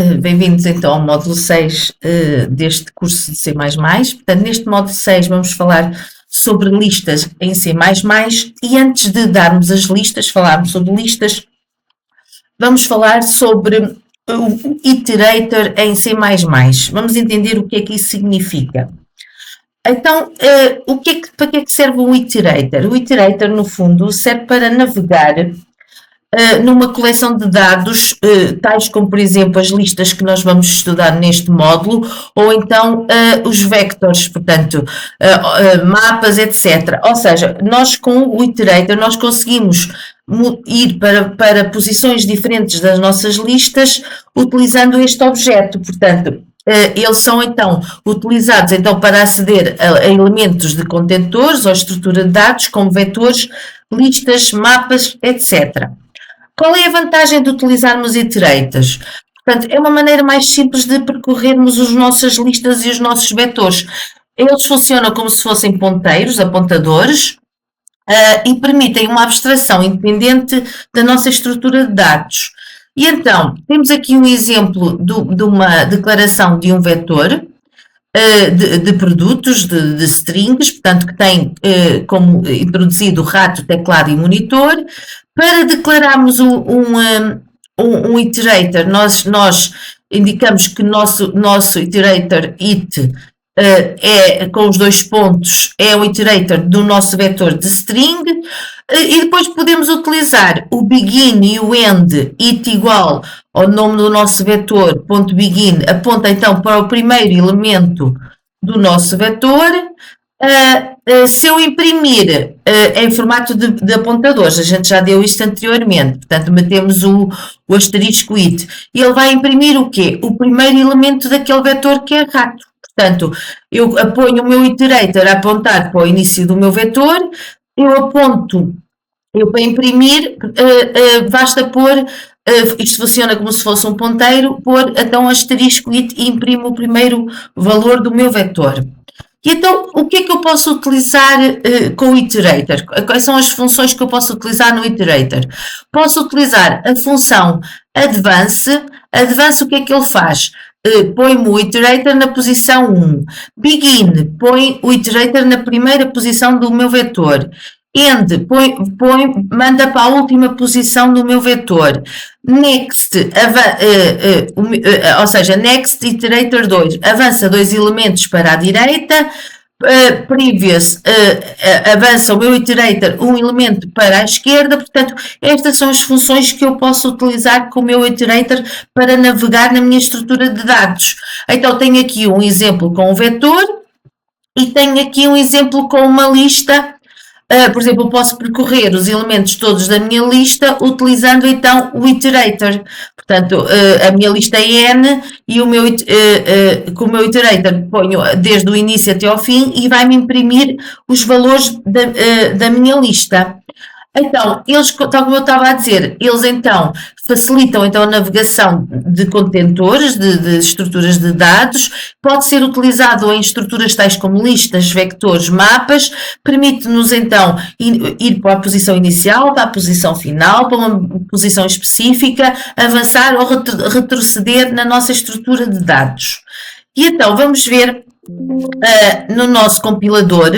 Bem-vindos então ao módulo 6 deste curso de C++. Portanto, neste módulo 6 vamos falar sobre listas em C++, e antes de darmos as listas, falarmos sobre listas, vamos falar sobre o iterator em C++. Vamos entender o que é que isso significa. Então, para que é que serve o iterator? O iterator, no fundo, serve para navegar numa coleção de dados, tais como, por exemplo, as listas que nós vamos estudar neste módulo, ou então os vectores, portanto, mapas, etc. Ou seja, nós com o iterator, nós conseguimos ir para posições diferentes das nossas listas utilizando este objeto, portanto, eles são então utilizados então para aceder a elementos de contentores ou estrutura de dados como vetores, listas, mapas, etc. Qual é a vantagem de utilizarmos iterators? Portanto, é uma maneira mais simples de percorrermos as nossas listas e os nossos vetores. Eles funcionam como se fossem ponteiros, apontadores, e permitem uma abstração independente da nossa estrutura de dados. E então, temos aqui um exemplo de uma declaração de um vetor, de produtos, de strings, portanto, que tem como introduzido rato, teclado e monitor. Para declararmos um iterator, nós indicamos que nosso iterator it é com os dois pontos, é o iterator do nosso vetor de string, e depois podemos utilizar o begin e o end, it igual ao nome do nosso vetor, ponto begin, aponta então para o primeiro elemento do nosso vetor. Se eu imprimir em formato de apontadores, a gente já deu isto anteriormente, portanto metemos o asterisco it, e ele vai imprimir o quê? O primeiro elemento daquele vetor que é rato. Portanto, eu ponho o meu iterator a apontar para o início do meu vetor, para imprimir, basta pôr, isto funciona como se fosse um ponteiro, pôr então asterisco it e imprimo o primeiro valor do meu vetor. E então, o que é que eu posso utilizar com o iterator? Quais são as funções que eu posso utilizar no iterator? Posso utilizar a função advance. Advance, o que é que ele faz? Põe-me o iterator na posição 1. Begin, põe o iterator na primeira posição do meu vetor. End, manda para a última posição do meu vetor. Next, ou seja, next iterator 2, avança 2 elementos para a direita. Previous, avança o meu iterator um elemento para a esquerda. Portanto, estas são as funções que eu posso utilizar com o meu iterator para navegar na minha estrutura de dados. Então, tenho aqui um exemplo com um vetor e tenho aqui um exemplo com uma lista. Por exemplo, eu posso percorrer os elementos todos da minha lista utilizando então o iterator. Portanto, a minha lista é N e com o meu iterator ponho desde o início até ao fim e vai-me imprimir os valores da minha lista. Então, eles, tal como eu estava a dizer, eles então facilitam então a navegação de contentores, de estruturas de dados, pode ser utilizado em estruturas tais como listas, vectores, mapas, permite-nos então ir para a posição inicial, para a posição final, para uma posição específica, avançar ou retroceder na nossa estrutura de dados. E então, vamos ver no nosso compilador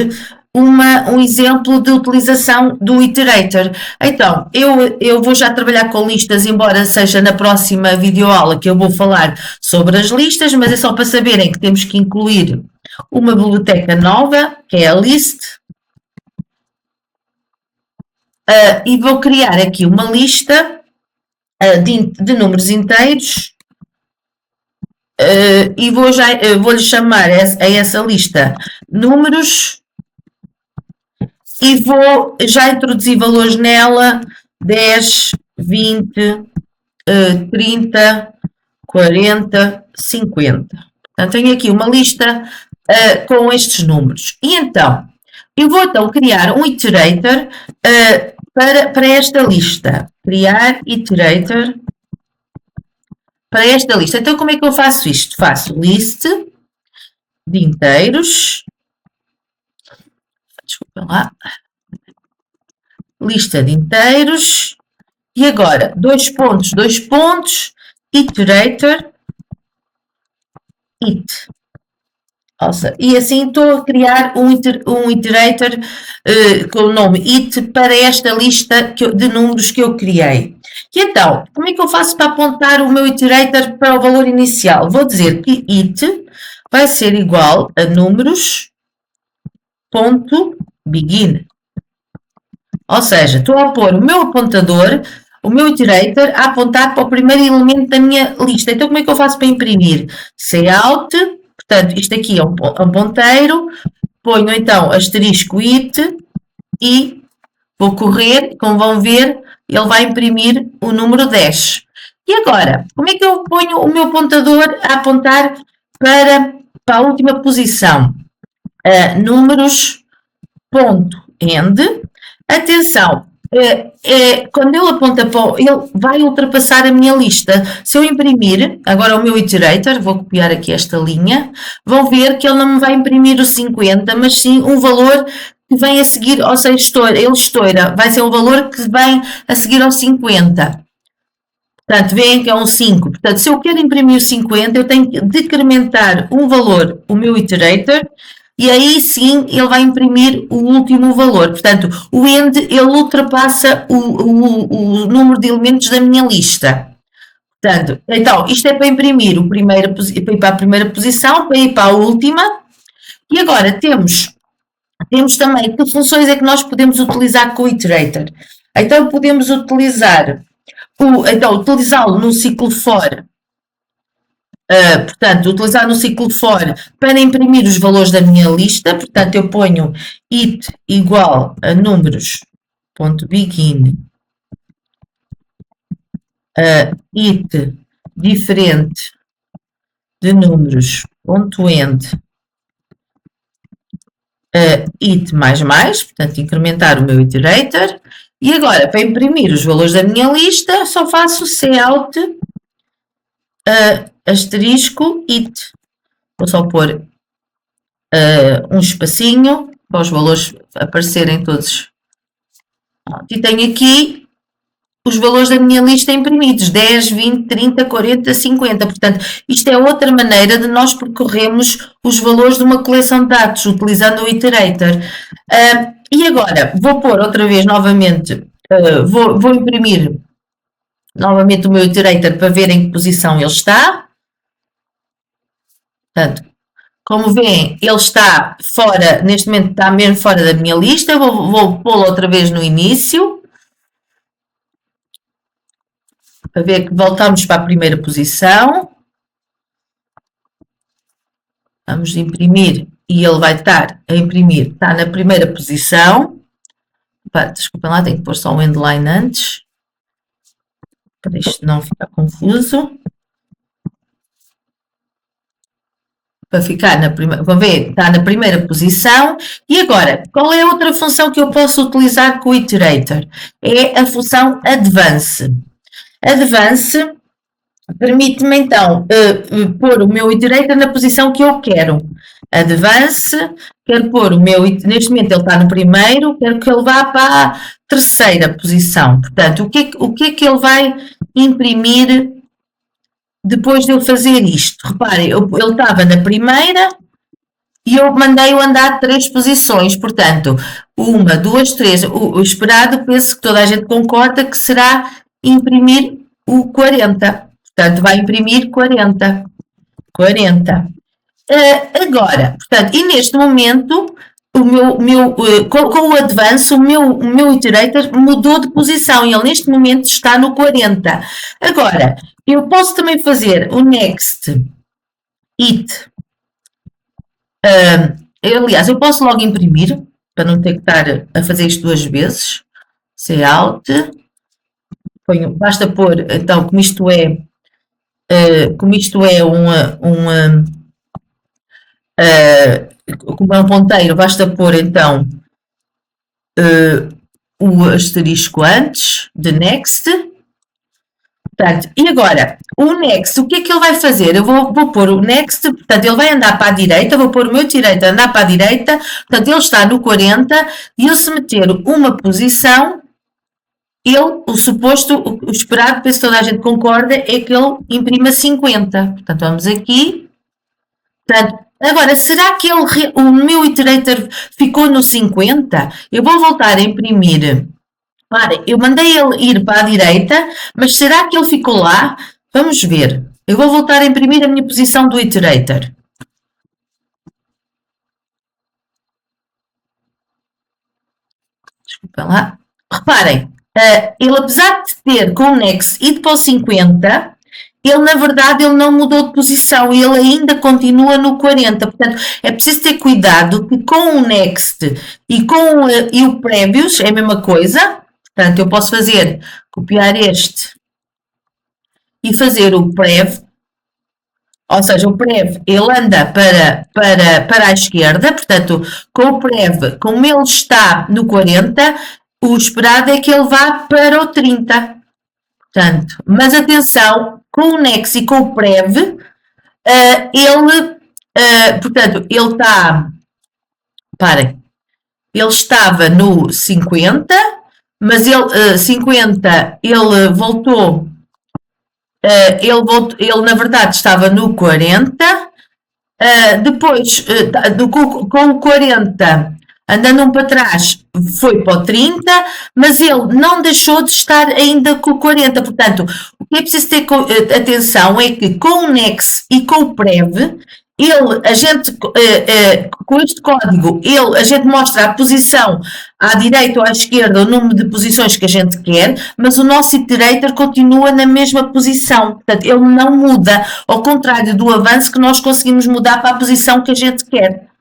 um exemplo de utilização do iterator. Então, eu vou já trabalhar com listas, embora seja na próxima videoaula que eu vou falar sobre as listas, mas é só para saberem que temos que incluir uma biblioteca nova, que é a list, e vou criar aqui uma lista de números inteiros, e vou-lhe chamar a essa lista números. E vou já introduzir valores nela, 10, 20, 30, 40, 50. Portanto, tenho aqui uma lista com estes números. E então, eu vou então criar um iterator para esta lista. Criar iterator para esta lista. Então, como é que eu faço isto? Faço list de inteiros. Desculpa lá. Lista de inteiros. E agora, dois pontos, iterator, it. E assim estou a criar um iterator com o nome it para esta lista de números que eu criei. E então, como é que eu faço para apontar o meu iterator para o valor inicial? Vou dizer que it vai ser igual a números.begin. Ou seja, estou a pôr o meu apontador, o meu iterator, a apontar para o primeiro elemento da minha lista. Então, como é que eu faço para imprimir? Cout, portanto, isto aqui é um ponteiro, ponho então asterisco it e vou correr, como vão ver, ele vai imprimir o número 10. E agora, como é que eu ponho o meu apontador a apontar para a última posição? Números.end. Atenção, quando ele aponta para ele vai ultrapassar a minha lista. Se eu imprimir agora o meu iterator, vou copiar aqui esta linha, vão ver que ele não me vai imprimir o 50, mas sim um valor que vem a seguir, ou seja, ele estoura, vai ser um valor que vem a seguir ao 50. Portanto, veem que é um 5. Portanto, se eu quero imprimir o 50, eu tenho que decrementar um valor, o meu iterator, e aí sim ele vai imprimir o último valor. Portanto, o end ele ultrapassa o número de elementos da minha lista. Portanto, então, isto é para imprimir o primeiro, para ir para a primeira posição, para ir para a última. E agora temos também que funções é que nós podemos utilizar com o iterator. Então, podemos utilizá-lo no ciclo for. Portanto, utilizar no ciclo for para imprimir os valores da minha lista. Portanto, eu ponho it igual a números.begin it diferente de números.end it mais, portanto, incrementar o meu iterator. E agora, para imprimir os valores da minha lista, só faço cout asterisco it. Vou só pôr um espacinho para os valores aparecerem todos. E tenho aqui os valores da minha lista imprimidos: 10, 20, 30, 40, 50. Portanto, isto é outra maneira de nós percorrermos os valores de uma coleção de dados, utilizando o iterator. E agora, vou pôr outra vez novamente, vou imprimir novamente o meu iterator para ver em que posição ele está. Portanto, como veem, ele está fora, neste momento está mesmo fora da minha lista. Vou pô-lo outra vez no início. Para ver que voltamos para a primeira posição. Vamos imprimir e ele vai estar a imprimir, está na primeira posição. Desculpem lá, tenho que pôr só um endline antes, para isto não ficar confuso. Para ficar na primeira, vão ver, está na primeira posição. E agora, qual é a outra função que eu posso utilizar com o iterator? É a função advance. Advance permite-me então pôr o meu iterator na posição que eu quero. Advance, quero pôr o meu, neste momento ele está no primeiro, quero que ele vá para a terceira posição. Portanto, o que é que ele vai imprimir depois de eu fazer isto? Reparem, ele estava na primeira e eu mandei-o andar 3 posições. Portanto, 1, 2, 3. O esperado, penso que toda a gente concorda que será imprimir o 40. Portanto, vai imprimir 40. 40. Agora, portanto, e neste momento, com o advance, o meu iterator mudou de posição e ele neste momento está no 40. Agora, eu posso também fazer o next it. Aliás, eu posso logo imprimir, para não ter que estar a fazer isto 2 vezes. Cout. Basta pôr, então, como isto é como é um ponteiro, basta pôr então o asterisco antes de next. Portanto, e agora, o next, o que é que ele vai fazer? Eu vou pôr o next, portanto, ele vai andar para a direita, vou pôr o meu iterator a andar para a direita, portanto, ele está no 40, e eu se meter uma posição, o suposto, o esperado, penso que toda a gente concorda, é que ele imprima 50. Portanto, vamos aqui, Portanto, agora, será que o meu iterator ficou no 50? Eu vou voltar a imprimir. Para, eu mandei ele ir para a direita, mas será que ele ficou lá? Vamos ver. Eu vou voltar a imprimir a minha posição do iterator. Desculpem lá. Reparem, ele apesar de ter com o next ido para o 50, ele na verdade ele não mudou de posição, ele ainda continua no 40. Portanto, é preciso ter cuidado que com o next e o previous é a mesma coisa. Portanto, eu posso copiar este e fazer o prev, ou seja, o prev ele anda para a esquerda, portanto, com o prev, como ele está no 40, o esperado é que ele vá para o 30. Portanto, mas atenção, com o next e com o prev, portanto, ele está, parem, ele estava no 50, mas ele, 50, ele voltou, ele na verdade estava no 40, depois, com o 40, andando para trás, foi para o 30, mas ele não deixou de estar ainda com o 40. Portanto, o que é preciso ter atenção é que com o next e com o prev, a gente, com este código, a gente mostra a posição à direita ou à esquerda, o número de posições que a gente quer, mas o nosso iterator continua na mesma posição. Portanto, ele não muda, ao contrário do avanço que nós conseguimos mudar para a posição que a gente quer.